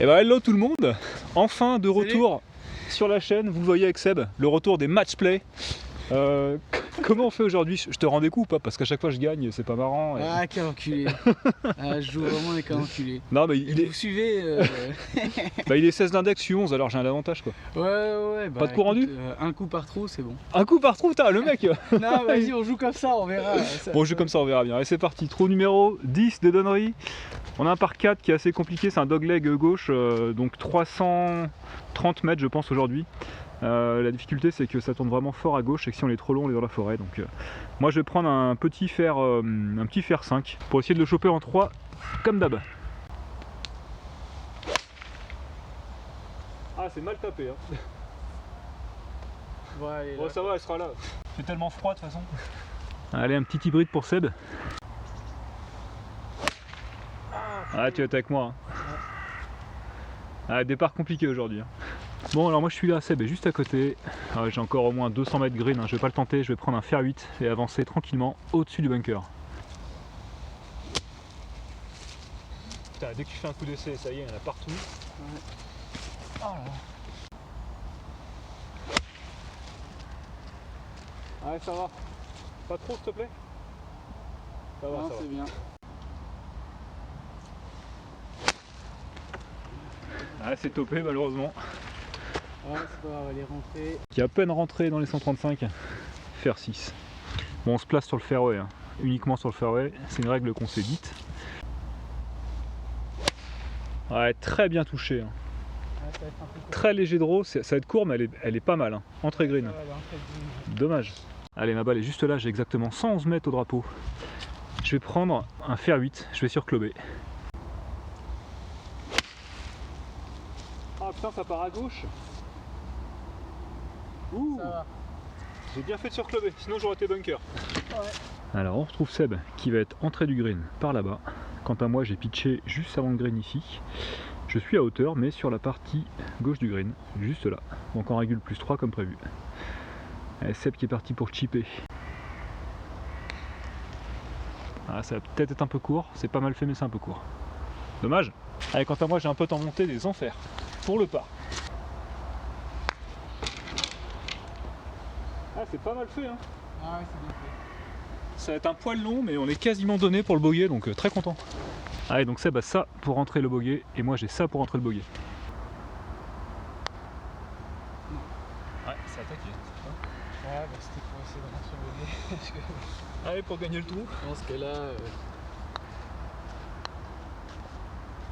Et bah hello tout le monde, enfin de retour sur la chaîne, vous le voyez avec Seb, le retour des match play. Comment on fait aujourd'hui? Je te rends des coups ou pas? Parce qu'à chaque fois je gagne, c'est pas marrant. Et... Ah quel enculé. Ah, je joue vraiment avec un enculé. Non mais il est... Vous suivez bah, il est 16 d'index, je suis 11, alors j'ai un avantage quoi. Ouais, bah, pas de coup rendu? Un coup par trou c'est bon. Un coup par trou, le mec. Non vas-y on joue comme ça, on verra. Bon, on joue comme ça, on verra bien. Allez, c'est parti, trou numéro 10 de Donnery. On a un par 4 qui est assez compliqué, c'est un dogleg gauche, donc 330 mètres je pense aujourd'hui. La difficulté c'est que ça tourne vraiment fort à gauche et que si on est trop long on est dans la forêt. Donc moi je vais prendre un petit fer 5 pour essayer de le choper en 3 comme d'hab. Ah c'est mal tapé hein. Ouais, bon, ça va, elle sera là. C'est tellement froid de toute façon. Allez, un petit hybride pour Seb. Ah tu es avec moi hein. Ah, départ compliqué aujourd'hui hein. Bon alors moi je suis là, Seb est juste à côté. Ah, j'ai encore au moins 200 mètres green, hein. Je vais pas le tenter, je vais prendre un fer 8 et avancer tranquillement au-dessus du bunker. Putain, dès que tu fais un coup d'essai, ça y est, il y en a partout. Ouais. Oh là. Ouais ça va. Pas trop s'il te plaît? Ça va, non, ça va. C'est bien. Ah c'est topé malheureusement. Ouais c'est pas grave, elle est rentrée. Qui est à peine rentré dans les 135. Fer 6. Bon on se place sur le fairway, hein. Uniquement sur le fairway, c'est une règle qu'on s'est dite. Ouais très bien touché. Hein. Ouais, ça va être un peu court. Très léger draw, ça va être court mais elle est pas mal. Hein. Entrée green. Ouais, l'entrée green. Dommage. Allez ma balle est juste là, j'ai exactement 111 mètres au drapeau. Je vais prendre un fer 8, je vais surclober. Ah putain ça part à gauche. Ouh. Ça va. J'ai bien fait de surclober, sinon j'aurais été bunker. Ouais. Alors on retrouve Seb qui va être entrée du green par là-bas. Quant à moi j'ai pitché juste avant le green ici. Je suis à hauteur mais sur la partie gauche du green, juste là. Donc en régule plus 3 comme prévu. Allez, Seb qui est parti pour chipper. Ah, ça va peut-être être un peu court, c'est pas mal fait mais c'est un peu court. Dommage. Allez, quant à moi j'ai un pote en montée des enfers pour le par. Ah c'est pas mal fait hein. Ah ouais c'est bien fait. Ça va être un poil long mais on est quasiment donné pour le bogey donc très content. Allez donc Seb a ça pour rentrer le bogey et moi j'ai ça pour rentrer le bogey. Ouais ça attaque vite. Ouais bah c'était pour essayer de rentrer le bogey. Parce que... Allez pour gagner le trou. Je pense que là...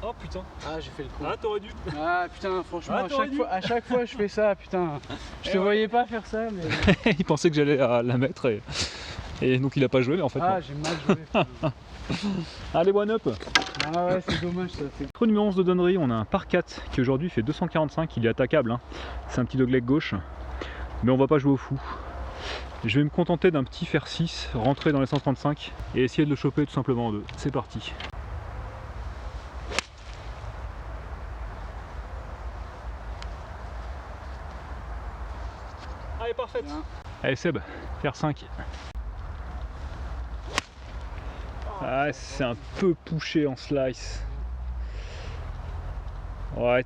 Oh putain. Ah j'ai fait le coup. Ah t'aurais dû. Ah putain franchement Ah, à chaque fois je fais ça putain. Je te voyais pas faire ça mais... Il pensait que j'allais la mettre et donc il a pas joué mais en fait Ah non. j'ai mal joué. Allez one up. Ah ouais c'est dommage ça. Trou numéro 11 de Donnery, on a un par 4 qui aujourd'hui fait 245, il est attaquable hein. C'est un petit dogleg gauche. Mais on va pas jouer au fou. Je vais me contenter d'un petit fer 6, rentrer dans les 135 et essayer de le choper tout simplement en deux. C'est parti. Allez parfaite. Bien. Allez Seb, fer 5. Ah c'est un peu poussé en slice. Ouais.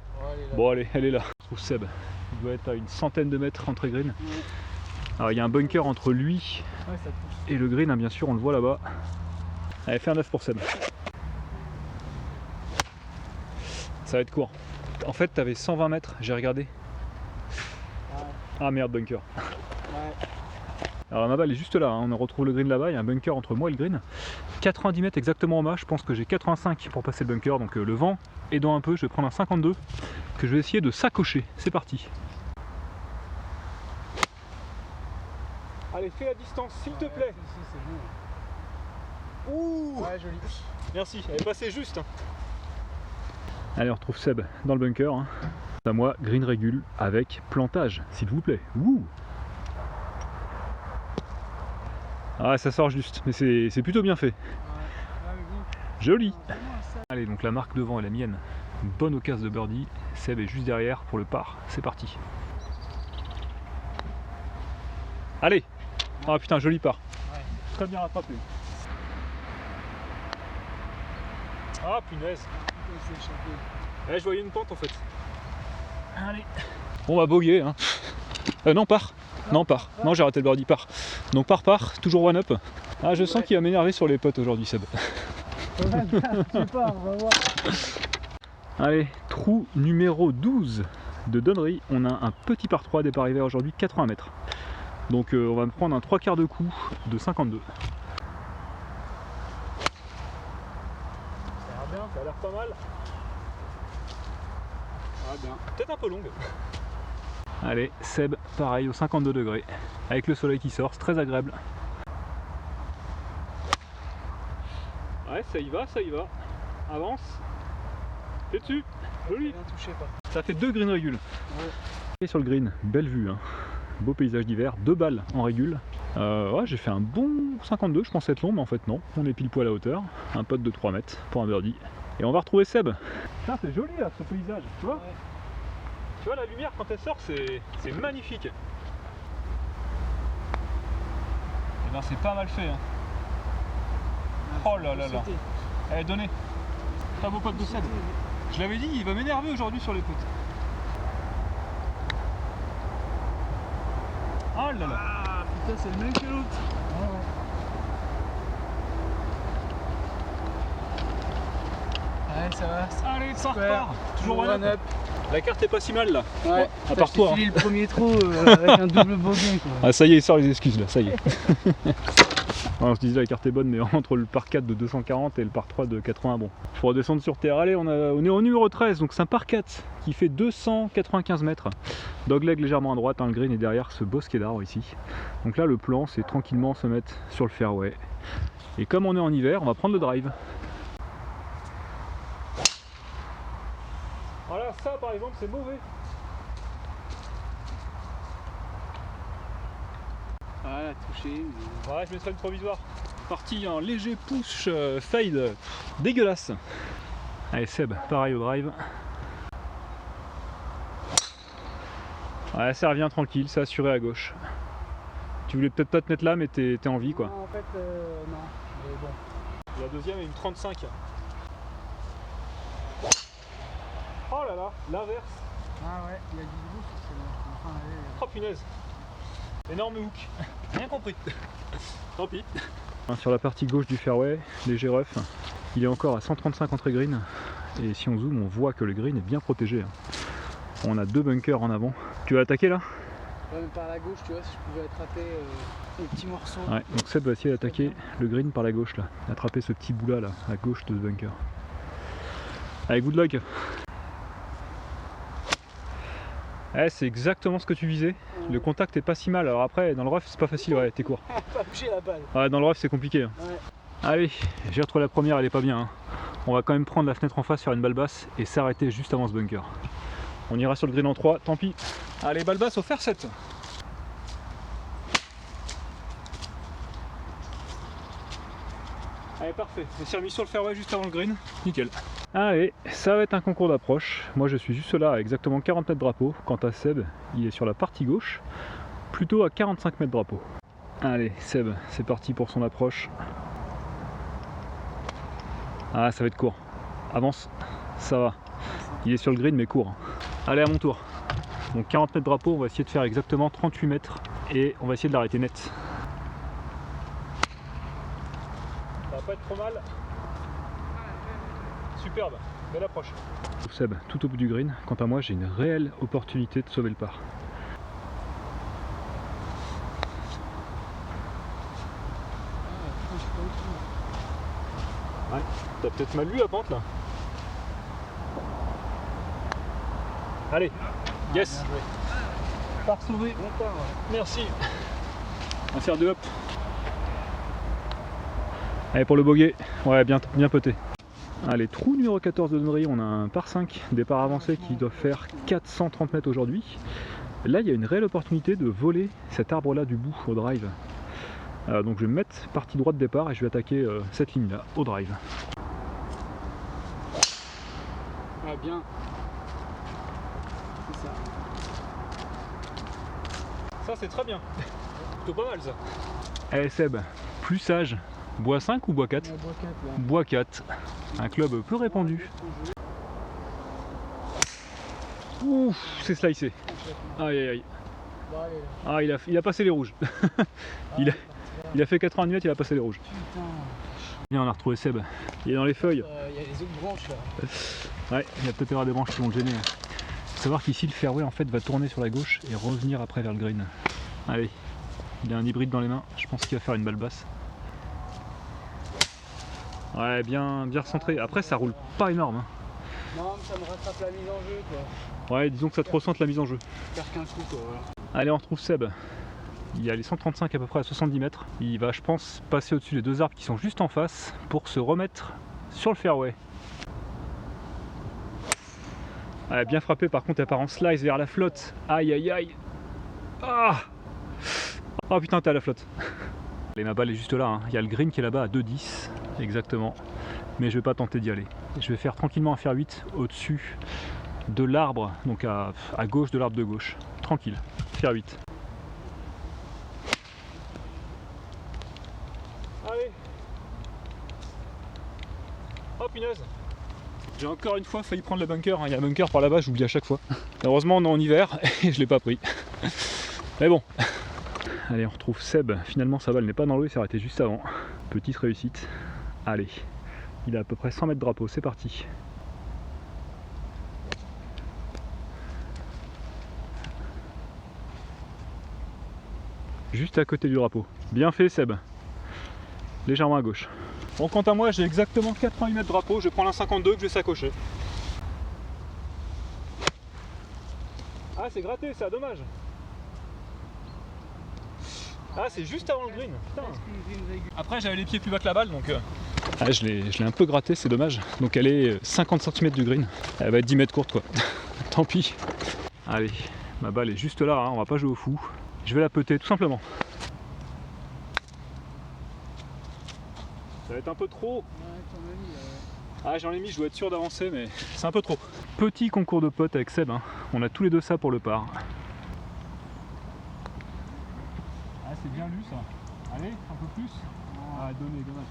Bon allez, elle est là. Je trouve Seb. Il doit être à une centaine de mètres entrée green. Ouais. Alors il y a un bunker entre lui Ouais, ça touche. et le green, hein, bien sûr, on le voit là-bas. Allez, faire 9 pour Seb. Ça va être court. En fait, t'avais 120 mètres, j'ai regardé. Ah merde, bunker. Ouais. Alors ma balle est juste là, hein. On retrouve le green là-bas, il y a un bunker entre moi et le green. 90 mètres exactement en bas, je pense que j'ai 85 pour passer le bunker, donc le vent aidant un peu, je vais prendre un 52 que je vais essayer de sacocher. C'est parti. Allez, fais la distance, s'il te plaît. C'est bon. Ouh. Ouais, joli. Merci, elle est passée juste. Allez, on retrouve Seb dans le bunker. Hein. À moi, green régule avec plantage, s'il vous plaît. Ouh. Ah, ça sort juste, mais c'est plutôt bien fait. Ouais, mais bon. Joli. Allez, donc la marque devant est la mienne. Une bonne occasion de birdie. Seb est juste derrière pour le par. C'est parti. Allez. Ah putain, joli par. Ouais. Très bien rattrapé. Ah punaise. C'est échappé. Ouais, je voyais une pente en fait. Allez. On va boguer hein. Non, part. Non, part. Non, j'ai raté le birdie, part. Donc part, toujours one up. Ah, je sens qu'il va m'énerver sur les potes aujourd'hui, Seb. Je sais pas, on va voir. Allez, trou numéro 12 de Donnery. On a un petit par 3 départ hiver aujourd'hui, 80 mètres. Donc on va me prendre un 3/4 de coup de 52. Ça a l'air bien, ça a l'air pas mal. Ah bien. Peut-être un peu longue. Allez, Seb, pareil, au 52 degrés. Avec le soleil qui sort, c'est très agréable. Ouais, ça y va, ça y va. Avance. T'es dessus. Joli. Bien touché, pas. Ça fait 2 green régule. Ouais. Et sur le green, belle vue. Hein. Beau paysage d'hiver, 2 balles en régule. Ouais, j'ai fait un bon 52, je pensais être long, mais en fait non. On est pile poil à la hauteur. Un putt de 3 mètres pour un birdie. Et on va retrouver Seb. Putain, c'est joli là, ce paysage, tu vois. Ouais. Tu vois la lumière quand elle sort, c'est magnifique. Et ben c'est pas mal fait. Hein. Oh là là là. Allez, donnez. Pas beau pote de Seb. Je l'avais dit, il va m'énerver aujourd'hui sur les potes. Oh là là. Ah putain, c'est le même que l'autre. Ouais, ça va. Allez, ça Super. repart. Toujours one up. La carte est pas si mal là. Ouais, à part toi. J'ai filé le premier trou avec un double bogey quoi. Ah ça y est, il sort les excuses là, ça y est. On se disait la carte est bonne, mais entre le par 4 de 240 et le par 3 de 80, bon. Il faut redescendre sur terre. Allez, on est au numéro 13, donc c'est un par 4 qui fait 295 mètres. Dogleg légèrement à droite, hein, le green est derrière ce bosquet d'arbres ici. Donc là, le plan, c'est tranquillement se mettre sur le fairway. Et comme on est en hiver, on va prendre le drive. Voilà, ça par exemple, c'est mauvais. Voilà, touché. Ouais, je mettrai une provisoire. Parti en léger push fade, dégueulasse. Allez Seb, pareil au drive. Ouais, ça revient tranquille, c'est assuré à gauche. Tu voulais peut-être pas te mettre là, mais t'es en vie quoi. Non, en fait, non. Mais bon. La deuxième est une 35. Oh là là, l'inverse. Ah ouais, il y a du bout sur celle-là. Enfin, Oh punaise. Énorme hook. Rien compris. Tant pis. Sur la partie gauche du fairway, léger rough. Il est encore à 135 entrée green. Et si on zoome, on voit que le green est bien protégé. On a 2 bunkers en avant. Tu vas attaquer là? ouais, mais par la gauche, tu vois, si je pouvais attraper les petits morceaux. Ouais, donc Seb va essayer d'attaquer le green par la gauche là. Attraper ce petit bout là, à gauche de ce bunker. Allez, good luck. Ouais, c'est exactement ce que tu visais. Le contact est pas si mal. Alors après, dans le rough, c'est pas facile. Ouais, t'es court. Pas bouger la balle. Ouais, dans le rough, c'est compliqué. Hein. Ouais. Allez, j'ai retrouvé la première, elle est pas bien. Hein. On va quand même prendre la fenêtre en face, faire une balle basse et s'arrêter juste avant ce bunker. On ira sur le green en 3, tant pis. Allez, balle basse au fer 7. Allez, parfait. On s'est remis sur le fairway juste avant le green. Nickel. Allez, ça va être un concours d'approche. Moi, je suis juste là à exactement 40 mètres drapeau. Quant à Seb, il est sur la partie gauche, plutôt à 45 mètres drapeau. Allez, Seb, c'est parti pour son approche. Ah, ça va être court. Avance, ça va. Il est sur le green, mais court. Allez, à mon tour. Donc 40 mètres drapeau, on va essayer de faire exactement 38 mètres et on va essayer de l'arrêter net. Ça va pas être trop mal. Superbe, belle approche. Seb, tout au bout du green. Quant à moi, j'ai une réelle opportunité de sauver le par. Ouais, t'as peut-être mal lu la pente là. Allez, yes. Par sauvé, bon part. Ouais. Merci. On va faire 2 hop. Allez pour le bogey, ouais bien poté. Allez, trou numéro 14 de Donnery, on a un par 5 départ avancé qui doit faire 430 mètres aujourd'hui. Là il y a une réelle opportunité de voler cet arbre là du bout au drive. Donc je vais me mettre partie droite de départ et je vais attaquer cette ligne là au drive. Ah bien. C'est ça. Ça c'est très bien. Plutôt pas mal ça. Allez Seb, plus sage. Bois 5 ou bois 4? Bois 4 là. Bois 4. Un club peu répandu. Ouf, c'est slicé. Aïe aïe aïe. Bon, allez, là. Ah, il a passé les rouges. il a fait 90 mètres, il a passé les rouges. Putain. Bien, on a retrouvé Seb. Il est dans les feuilles. Il y a les autres branches là. Ouais, il y a peut-être avoir des branches qui vont le gêner. Faut savoir qu'ici, le fairway en fait va tourner sur la gauche et revenir après vers le green. Allez, il a un hybride dans les mains. Je pense qu'il va faire une balle basse. Ouais, bien recentré. Après, ça roule pas énorme. Hein. Non, mais ça me rattrape la mise en jeu quoi. Ouais, disons que ça te ressente la mise en jeu. Faire qu'un coup quoi. Voilà. Allez, on retrouve Seb. Il y a les 135 à peu près à 70 mètres. Il va, je pense, passer au-dessus des deux arbres qui sont juste en face pour se remettre sur le fairway. Ouais, bien frappé, par contre, elle part en slice vers la flotte. Aïe aïe aïe. Ah oh putain, t'es à la flotte. Et ma balle est juste là. Hein. Il y a le green qui est là-bas à 2,10 exactement. Mais je vais pas tenter d'y aller. Je vais faire tranquillement un fair 8 au-dessus de l'arbre, donc à gauche de l'arbre de gauche. Tranquille, fair 8. Allez. Oh punaise. J'ai encore une fois failli prendre le bunker. Il y a un bunker par là-bas, j'oublie à chaque fois. Heureusement on est en hiver et je l'ai pas pris. Mais bon. Allez, on retrouve Seb. Finalement sa balle n'est pas dans l'eau, il s'est arrêté juste avant. Petite réussite. Allez. Il a à peu près 100 mètres de drapeau, c'est parti. Juste à côté du drapeau. Bien fait Seb. Légèrement à gauche. Bon, quant à moi, j'ai exactement 88 mètres de drapeau. Je vais prendre un 52 que je vais sacocher. Ah, c'est gratté ça, dommage. Ah, c'est juste avant le green. Putain. Après, j'avais les pieds plus bas que la balle, donc... Ah, je l'ai un peu gratté, c'est dommage. Donc elle est 50 cm du green. Elle va être 10 mètres courte, quoi. Tant pis. Allez, ma balle est juste là, hein. On va pas jouer au fou. Je vais la peter, tout simplement. Ça va être un peu trop. Ah, j'en ai mis, je dois être sûr d'avancer, mais c'est un peu trop. Petit concours de potes avec Seb, hein. On a tous les deux ça pour le par. Ah, c'est bien lu ça. Allez, un peu plus. Ah, dommage.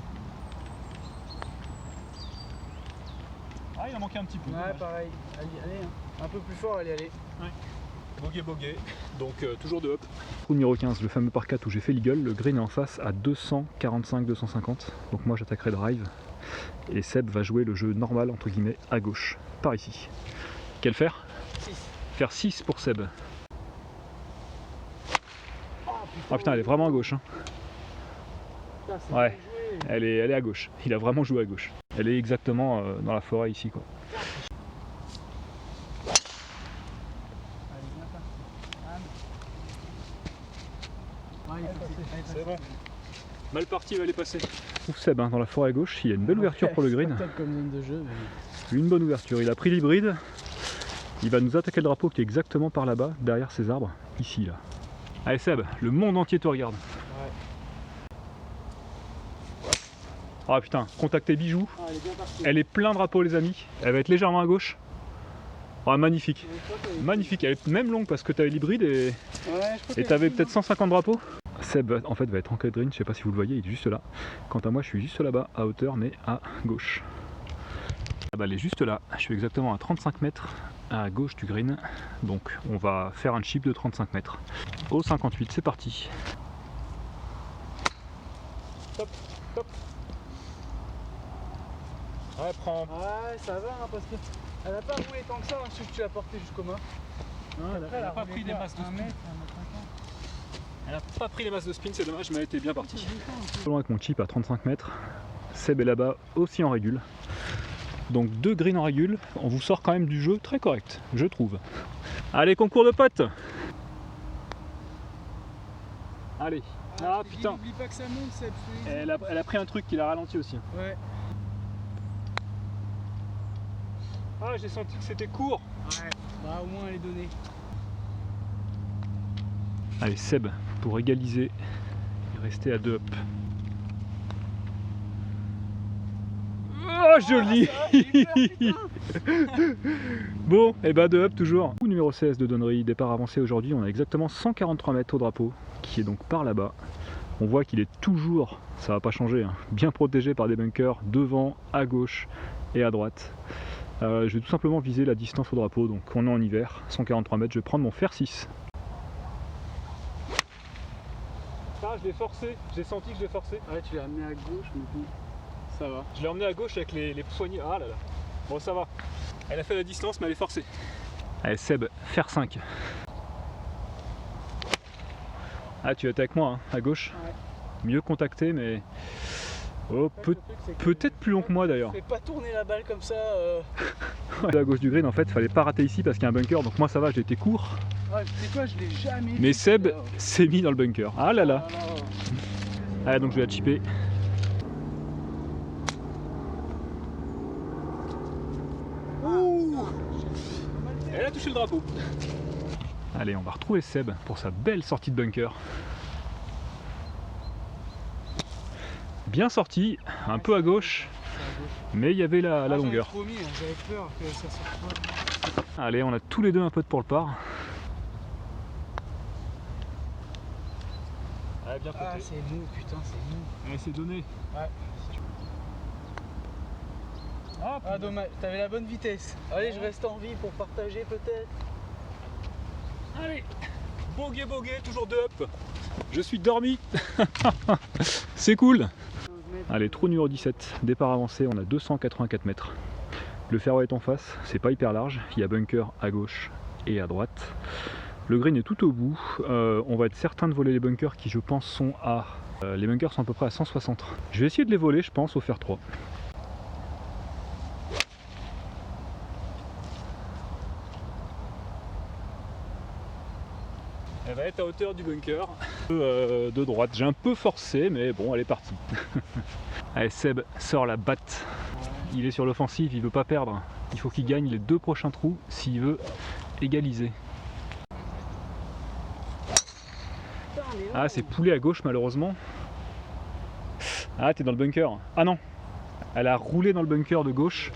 Ah, il en manquait un petit peu. Ouais, dommage. Pareil. Allez, hein. Un peu plus fort, allez. Ouais. Bogué. Donc toujours de hop. Trou numéro 15, le fameux par 4 où j'ai fait l'eagle. Le green est en face à 245-250. Donc moi j'attaquerai drive. Et Seb va jouer le jeu normal entre guillemets à gauche. Par ici. Quel faire 6. Faire 6 pour Seb. Oh putain, elle est vraiment à gauche. Hein. Putain, ouais, elle est à gauche. Il a vraiment joué à gauche. Elle est exactement dans la forêt ici, quoi. C'est bon. Mal parti, il va les passer. Je trouve Seb hein, dans la forêt à gauche. Il y a une belle ouverture pour le green. Comme zone de jeu, mais... Une bonne ouverture. Il a pris l'hybride. Il va nous attaquer le drapeau qui est exactement par là-bas, derrière ces arbres. Ici, là. Allez Seb, le monde entier te regarde. Ouais. Ah putain, contactez Bijou. Ah, elle est bien partie. Elle est plein drapeau les amis. Elle va être légèrement à gauche. Ah magnifique. Magnifique, elle est même longue parce que tu avais l'hybride et tu avais peut-être 150 drapeaux. Seb en fait va être encadré, je sais pas si vous le voyez, il est juste là. Quant à moi je suis juste là-bas à hauteur mais à gauche. La balle est juste là, je suis exactement à 35 mètres à gauche du green. Donc on va faire un chip de 35 mètres. Au 58, c'est parti. Top, top. Ouais, prends. Ouais, ça va hein, parce que elle a pas roulé tant que ça, hein, si tu l'as porté jusqu'au mât. Non, elle a pas pris des masses de spin. Elle a pas pris les masses de spin, c'est dommage, mais elle était bien partie. Selon avec mon chip à 35 mètres, Seb est là-bas aussi en régule. Donc 2 greens en régule, on vous sort quand même du jeu très correct, je trouve. Allez, concours de potes. Allez. Ah putain. N'oublie pas que ça monte, Seb. Elle a pris un truc qui l'a ralenti aussi. Ouais. Ah, j'ai senti que c'était court. Ouais, bah au moins elle est donnée. Allez, Seb, pour égaliser et rester à 2 up. Oh, joli. Bon, et bah 2 up toujours. Numéro 16 de Donnery, départ avancé aujourd'hui. On a exactement 143 mètres au drapeau, qui est donc par là-bas. On voit qu'il est toujours, ça va pas changer, hein, bien protégé par des bunkers devant, à gauche et à droite. Je vais tout simplement viser la distance au drapeau, donc on est en hiver, 143 mètres, je vais prendre mon fer 6. Ah, je l'ai forcé, j'ai senti que je l'ai forcé. Ouais, tu l'as amené à gauche, mais bon, ça va. Je l'ai emmené à gauche avec les poignets. Ah là là. Bon, ça va. Elle a fait la distance, mais elle est forcée. Allez, Seb, fer 5. Ah, tu es avec moi, hein, à gauche. Ouais. Mieux contacté, mais. Oh, peut-être plus long que moi d'ailleurs. Fais pas tourner la balle comme ça. Ouais. À gauche du green, en fait, fallait pas rater ici parce qu'il y a un bunker. Donc moi, ça va, j'ai été court. Ouais, tu sais quoi, je l'ai jamais Mais vu, Seb là. s'est mis dans le bunker. Ah là là. Ah, là. Ah, donc je vais la chipper. Ouh. Elle a touché le drapeau. Allez, on va retrouver Seb pour sa belle sortie de bunker. Bien sorti, un peu à gauche, mais il y avait la longueur. J'avais peur que ça sorte pas. Allez, on a tous les deux un peu de pour le par. Ah, bien Ah, c'est mou, putain, c'est mou. Ouais, c'est donné. Ouais. Ah, dommage, t'avais la bonne vitesse. Allez, je reste en vie pour partager peut-être. Allez, bogué, toujours de up. Je suis dormi. C'est cool. Allez, trou numéro 17, départ avancé, on a 284 mètres. Le fairway est en face, c'est pas hyper large, il y a bunker à gauche et à droite. Le green est tout au bout, on va être certain de voler les bunkers qui je pense sont à... les bunkers sont à peu près à 160. Je vais essayer de les voler je pense au fer 3. Elle va être à hauteur du bunker de droite. J'ai un peu forcé, mais bon, elle est partie. Allez, Seb sort la batte. Il est sur l'offensive, il veut pas perdre. Il faut qu'il gagne les 2 prochains trous s'il veut égaliser. Ah, c'est poulet à gauche malheureusement. Ah, t'es dans le bunker. Ah non, elle a roulé dans le bunker de gauche.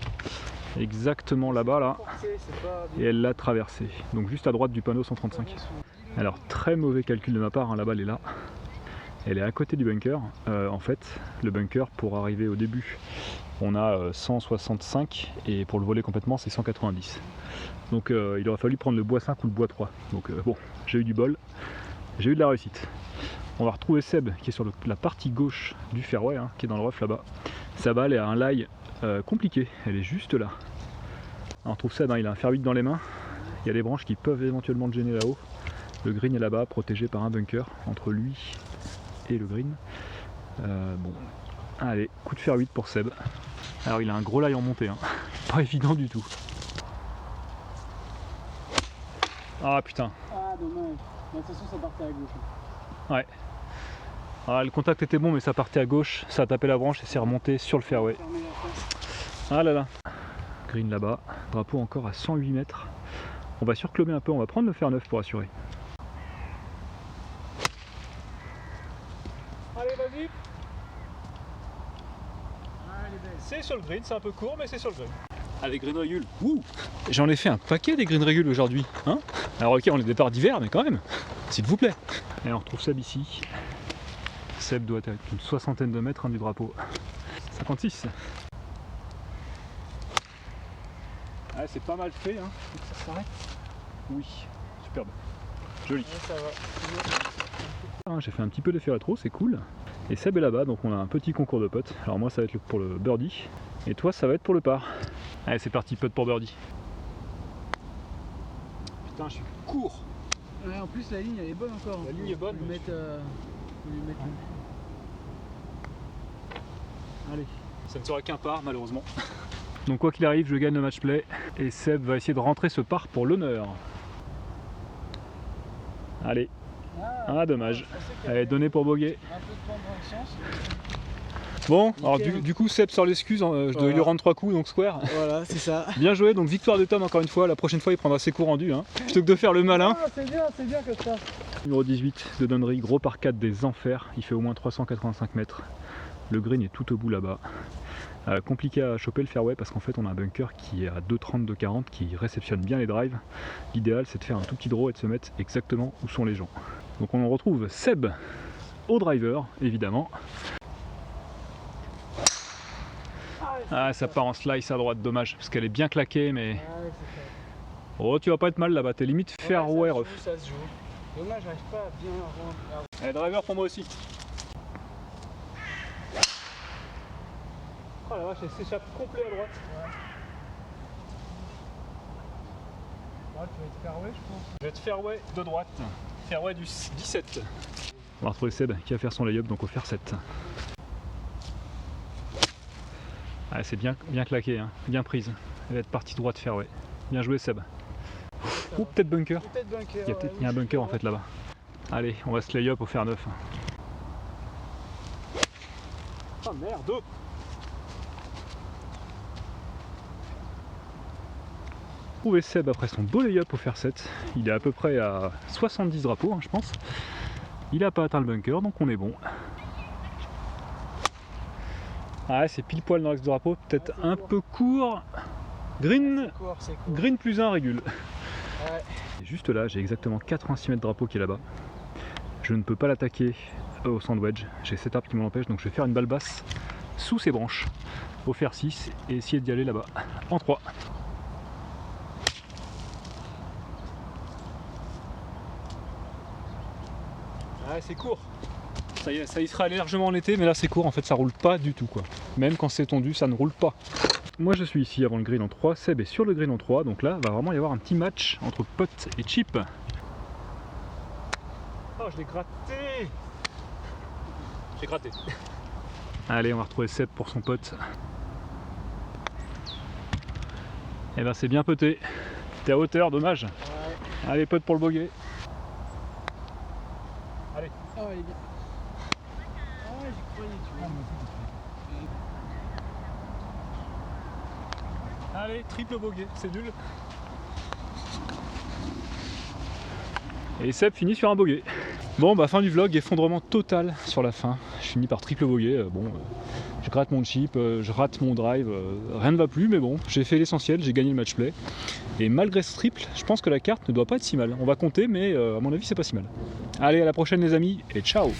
Exactement là-bas, là. Et elle l'a traversé. Donc juste à droite du panneau 135. Alors très mauvais calcul de ma part, hein, la balle est là. Elle est à côté du bunker. En fait, le bunker pour arriver au début, on a 165 et pour le voler complètement, c'est 190. Donc il aurait fallu prendre le bois 5 ou le bois 3. Donc bon, j'ai eu du bol, j'ai eu de la réussite. On va retrouver Seb qui est sur la partie gauche du fairway, hein, qui est dans le rough là-bas. Sa balle est à un lie compliqué, elle est juste là. On retrouve Seb, hein, il a un fer 8 dans les mains. Il y a des branches qui peuvent éventuellement le gêner là-haut. Le green est là-bas, protégé par un bunker entre lui et le green. Bon, allez, coup de fer 8 pour Seb. Alors il a un gros lie en montée, hein. Pas évident du tout. Ah putain. Ah dommage. De toute façon ça partait à gauche. Ouais. Ah, le contact était bon mais ça partait à gauche, ça a tapé la branche et c'est remonté sur le fairway. Ah là là. Green là-bas, drapeau encore à 108 mètres. On va surclomber un peu, on va prendre le fer 9 pour assurer. Allez, vas-y. C'est sur le green, c'est un peu court, mais c'est sur le green. Allez, green régule. Ouh, j'en ai fait un paquet des green régules aujourd'hui. Hein, alors ok, on est départ d'hiver, mais quand même, s'il vous plaît. Et on retrouve Seb ici. Seb doit être à une soixantaine de mètres, hein, du drapeau. 56. Ah, c'est pas mal fait, hein. Ça s'arrête. Oui, superbe. Joli. Ouais, ça va. J'ai fait un petit peu d'effet rétro, c'est cool. Et Seb est là-bas, donc on a un petit concours de putts. Alors moi ça va être pour le birdie, et toi ça va être pour le par. Allez, c'est parti, putt pour birdie. Putain, je suis court. Ouais, en plus la ligne elle est bonne encore. La ligne est bonne. Lui mettre, Allez, ça ne sera qu'un par malheureusement. Donc quoi qu'il arrive, je gagne le match play, et Seb va essayer de rentrer ce par pour l'honneur. Allez. Ah, dommage. Allez, donné pour boguer. Un peu de temps dans le sens. Bon, alors du coup Seb sort l'excuse, je devais lui rendre 3 coups, donc square. Voilà, c'est ça. Bien joué, donc victoire de Tom encore une fois. La prochaine fois il prendra ses coups rendus, hein, plutôt que de faire le malin. Ah, c'est bien comme ça. Numéro 18 de Donnery, gros par 4 des enfers, il fait au moins 385 mètres. Le green est tout au bout là-bas. Compliqué à choper le fairway parce qu'en fait on a un bunker qui est à 2,30, 2,40 qui réceptionne bien les drives. L'idéal c'est de faire un tout petit draw et de se mettre exactement où sont les gens. Donc on retrouve Seb au driver évidemment. Ah, ça part en slice à droite, dommage, parce qu'elle est bien claquée, mais... Ah ouais, c'est ça. Oh, tu vas pas être mal là-bas, t'es limite fairway Ouais, rough. ça se joue. Dommage, j'arrive pas à bien rendre. Allez, driver pour moi aussi. Oh la vache, elle s'échappe complet à droite. Ouais, tu vas être fairway, je pense. Je vais être fairway de droite, fairway du 17. On va retrouver Seb qui va faire son lay-up, donc au fair 7. Ah, c'est bien claqué, hein, bien prise. Elle va être partie droite fairway. Bien joué Seb. Ou peut-être bunker. Peut-être bunker. Il y a un bunker en fait là-bas. Allez, on va se lay-up au fair 9. Oh merde! Trouver Seb après son beau lay-up au fair 7. Il est à peu près à 70 drapeaux, hein, je pense. Il n'a pas atteint le bunker, donc on est bon. Ah, c'est pile poil dans l'axe de drapeau, peut-être un peu court. Green, C'est court. green plus 1 régule. Ouais. Et juste là, j'ai exactement 86 mètres de drapeau qui est là-bas. Je ne peux pas l'attaquer au sandwedge. J'ai cet arbre qui m'en empêche, donc je vais faire une balle basse sous ses branches au fer 6 et essayer d'y aller là-bas en 3. Ah, c'est court. Ça y sera allé largement en été, mais là c'est court, en fait ça roule pas du tout quoi. Même quand c'est tendu, ça ne roule pas. Moi je suis ici avant le green en 3, Seb est sur le green en 3, donc là va vraiment y avoir un petit match entre putt et chip. Oh, je l'ai gratté. J'ai gratté. Allez, on va retrouver Seb pour son putt. Et ben c'est bien putté. T'es à hauteur, dommage. Ouais. Allez, putt pour le bogey. Allez. Oh, il est bien. Ah, j'y croyais, tu vois. Allez, triple bogey, c'est nul. Et Seb finit sur un bogey. Bon bah fin du vlog, effondrement total sur la fin. Je finis par triple bogey. Je gratte mon chip, je rate mon drive, rien ne va plus, mais bon, j'ai fait l'essentiel, j'ai gagné le match play. Et malgré ce triple, je pense que la carte ne doit pas être si mal. On va compter, mais à mon avis c'est pas si mal. Allez, à la prochaine les amis, et ciao!